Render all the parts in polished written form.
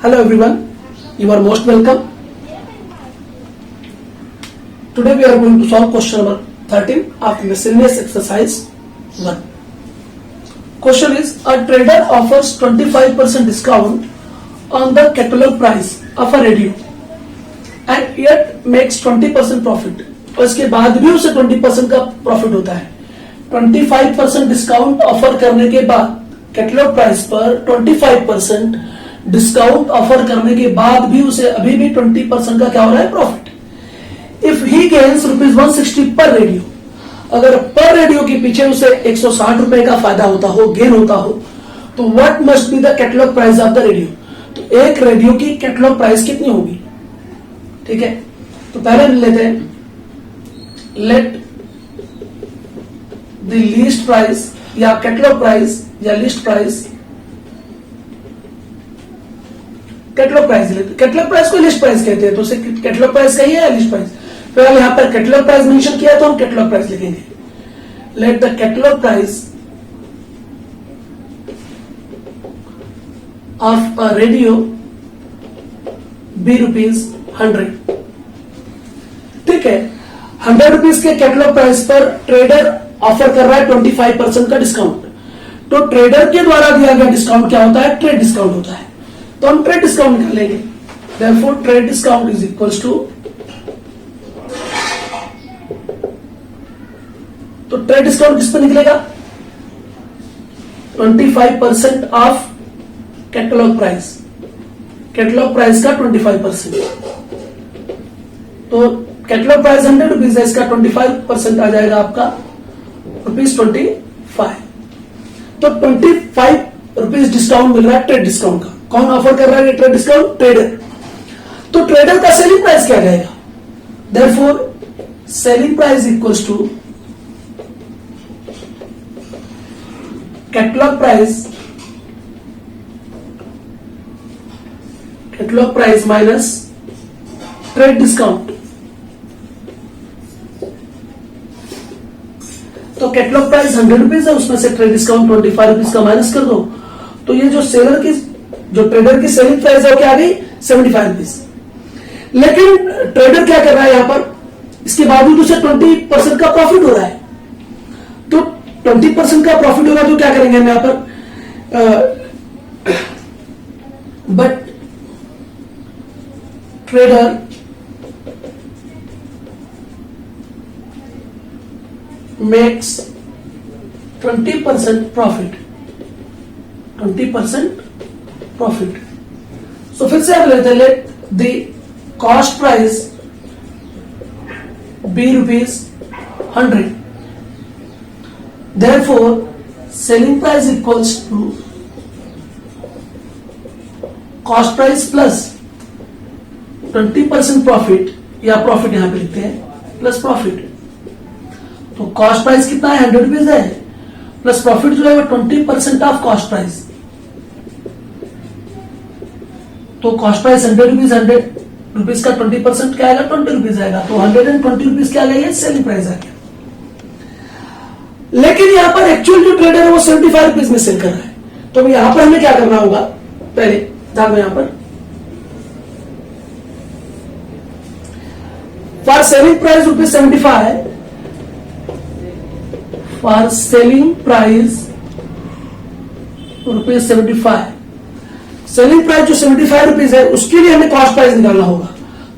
Hello everyone, you are most welcome. Today we are going to solve question number 13 of miscellaneous exercise 1. Question is, a trader offers 25% discount on the catalog price of a radio and yet makes 20% profit. और इसके बाद भी उसे 20% का profit होता है. 25% discount offer करने के बाद कैटलॉग प्राइस पर 25% डिस्काउंट ऑफर करने के बाद भी उसे अभी भी 20% का क्या हो रहा है, प्रॉफिट. इफ ही गेन्स ₹160 पर रेडियो, अगर पर रेडियो के पीछे उसे 160 रुपए का फायदा होता हो, गेन होता हो, तो what must be the catalogue price of the radio. तो एक रेडियो की कैटलॉग प्राइस कितनी होगी. ठीक है, तो पहले लेते हैं, लेट द लीस्ट प्राइस या कैटलॉग प्राइस या लिस्ट प्राइस, कैटलॉग प्राइस लेते हैं. कैटलॉग प्राइस को लिस्ट प्राइस कहते हैं, तो उसे कैटलॉग प्राइस कहिए या लिस्ट प्राइस. फिलहाल यहां पर कैटलॉग प्राइस मेंशन किया तो हम कैटलॉग प्राइस लिखेंगे. Let the catalogue price of a radio be ₹100. ठीक है, 100 रुपीज के कैटलॉग प्राइस पर ट्रेडर ऑफर कर रहा है 25% का डिस्काउंट. तो ट्रेडर के द्वारा दिया गया डिस्काउंट क्या होता है, ट्रेड डिस्काउंट होता है. तो हम ट्रेड डिस्काउंट निकालेंगे. Therefore trade discount is equals to, तो ट्रेड डिस्काउंट किस पर निकलेगा, 25% off catalogue price, catalogue price का 25%. तो कैटलॉग प्राइस 100 रुपीज है, इसका 25% आ जाएगा आपका ₹25. तो 25 रुपीज डिस्काउंट मिल रहा है ट्रेड डिस्काउंट का. कौन ऑफर कर रहा है ट्रेड डिस्काउंट, ट्रेडर. तो ट्रेडर का सेलिंग प्राइस क्या जाएगा, therefore selling price equals to catalogue price minus trade discount. तो कैटलॉग प्राइस 100 रुपीज है, उसमें से ट्रेड डिस्काउंट 25 रुपीज का माइनस कर दो, तो ये जो ट्रेडर की सेलिंग प्राइस है वो क्या आ गई, 75 रुपीज. लेकिन ट्रेडर क्या कर रहा है यहां पर, इसके बावजूद उसे 20% का प्रॉफिट हो रहा है. तो 20% का प्रॉफिट होगा तो क्या करेंगे हम यहां पर, but trader makes 20% profit. So फिर से आप लेते हैं, let the cost price be ₹100. Therefore selling price equals to cost price plus 20% profit, या प्रॉफिट यहां पे लिखते हैं, प्लस प्रॉफिट. तो कॉस्ट प्राइस कितना है, 100 रुपीज है, प्लस प्रॉफिट जो है वो 20% ऑफ कॉस्ट प्राइस. तो कॉस्ट प्राइस 100 रुपीज का 20% क्या आएगा, 20 रुपीज आएगा. तो 120 रुपीज क्या आ गया, सेलिंग प्राइस आ गया. लेकिन यहां पर एक्चुअल जो ट्रेडर है वो 75 रुपीज में सेल कर रहा है. तो यहां पर हमें क्या करना होगा, पहले ध्यान में, यहां पर for selling price ₹75, for selling price ₹75, selling price जो 75 रुपीज है उसके लिए हमें कॉस्ट प्राइस निकालना होगा.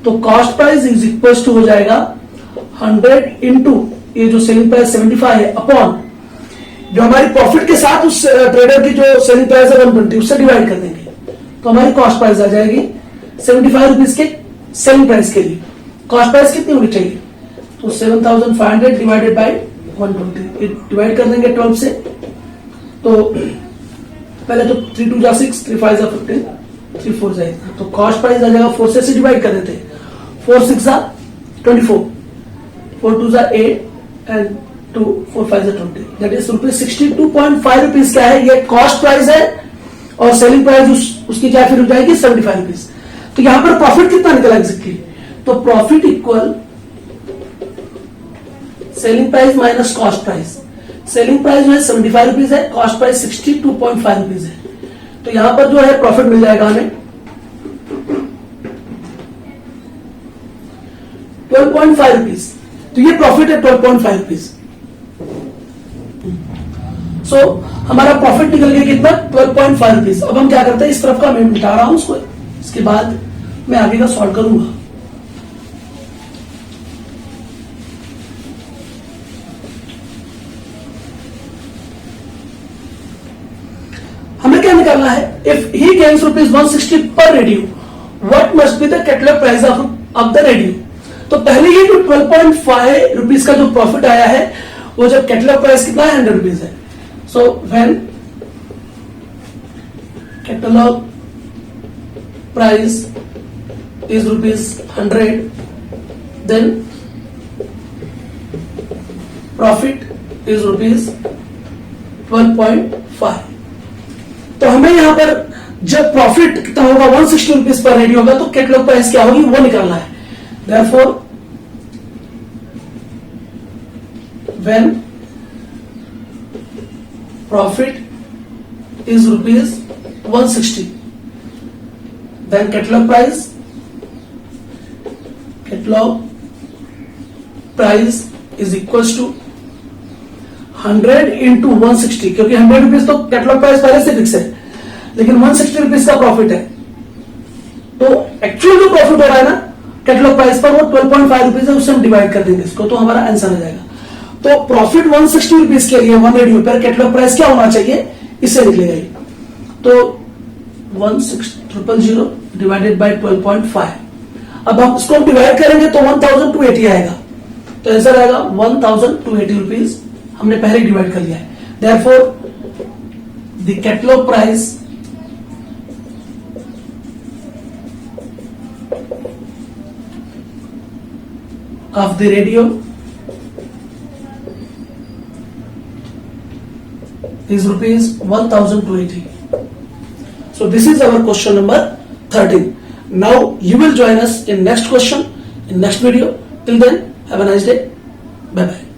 तो cost price is equal to हो जाएगा 100 इंटू ये जो सेलिंग प्राइस 75 है अपॉन जो हमारी प्रॉफिट के साथ उस ट्रेडर की जो सेलिंग प्राइस है 120, उससे डिवाइड कर देंगे. तो हमारी कॉस्ट प्राइस आ जाएगी 75 रुपीज के सेलिंग प्राइस के लिए. कॉस्ट प्राइस कितनी होनी चाहिए, तो 7500 डिवाइडेड बाई 120, डिवाइड कर देंगे 12 से. तो पहले तो 3 2 जा 6, 3 5 जा 15, 3 4 जाएगा. तो कॉस्ट प्राइस आ जाएगा 4 से डिवाइड कर देते हैं. 4 6 जा 24, 4 2 जा 8 एंड 2 4 5 जा 20, दैट इज ₹62.5 रुपीज क्या है, ये कॉस्ट प्राइस है. और सेलिंग प्राइस उसकी क्या फिर हो जाएगी 75 रुपीज. तो यहां पर प्रॉफिट कितना निकला एग्जैक्टली, तो profit equal selling price minus cost price. Selling price जो है 75 रुपीज है, कॉस्ट प्राइस 62.5 रुपीज है. तो यहां पर जो है प्रॉफिट मिल जाएगा हमें 12.5 रुपीज, तो ये प्रॉफिट है 12.5 रुपीज। सो हमारा प्रॉफिट निकल गया कितना 12.5 रुपीज। अब हम क्या करते हैं, इस तरफ का मैं मिटा रहा हूं उसको, इसके बाद मैं आगे का सॉल्व करूंगा। हमें क्या निकालना है, इफ ही गेन्स ₹160 पर radio, what must be the catalogue price of the radio. तो पहले ही जो 12.5 रुपीज का जो प्रॉफिट आया है, वो जब कैटलॉग प्राइस कितना है 100 रुपीज है। So when catalogue price is ₹100, then profit is ₹12.5। तो हमें यहां पर जब प्रॉफिट कितना होगा 160 रुपीज पर रेडी होगा, तो कैटलॉग प्राइस क्या होगी वो निकालना है। Therefore when profit is ₹160, then catalog price is equals to 100 into 160, क्योंकि 100 रुपीज तो कैटलॉग प्राइस पहले से फिक्स है, लेकिन 160 रुपीज का प्रॉफिट है, तो एक्चुअल जो प्रॉफिट हो रहा है ना कैटलॉग प्राइस पर, वो 12.5 रुपीज है, उससे हम डिवाइड कर देंगे इसको, तो हमारा आंसर आ जाएगा। तो प्रॉफिट 160 रुपीज के लिए 1 रेडियो पर कैटलॉग प्राइस क्या होना चाहिए, इससे निकलेगा ये। तो 160,000 डिवाइडेड बाय 12.5। अब हम इसको डिवाइड करेंगे तो 1280 आएगा, तो आंसर आएगा 1280 रुपीज, हमने पहले डिवाइड कर लिया है। Therefore the catalogue price of the radio is ₹1280. So this is our question number 13. Now you will join us in next question, in next video. Till then, have a nice day. Bye bye.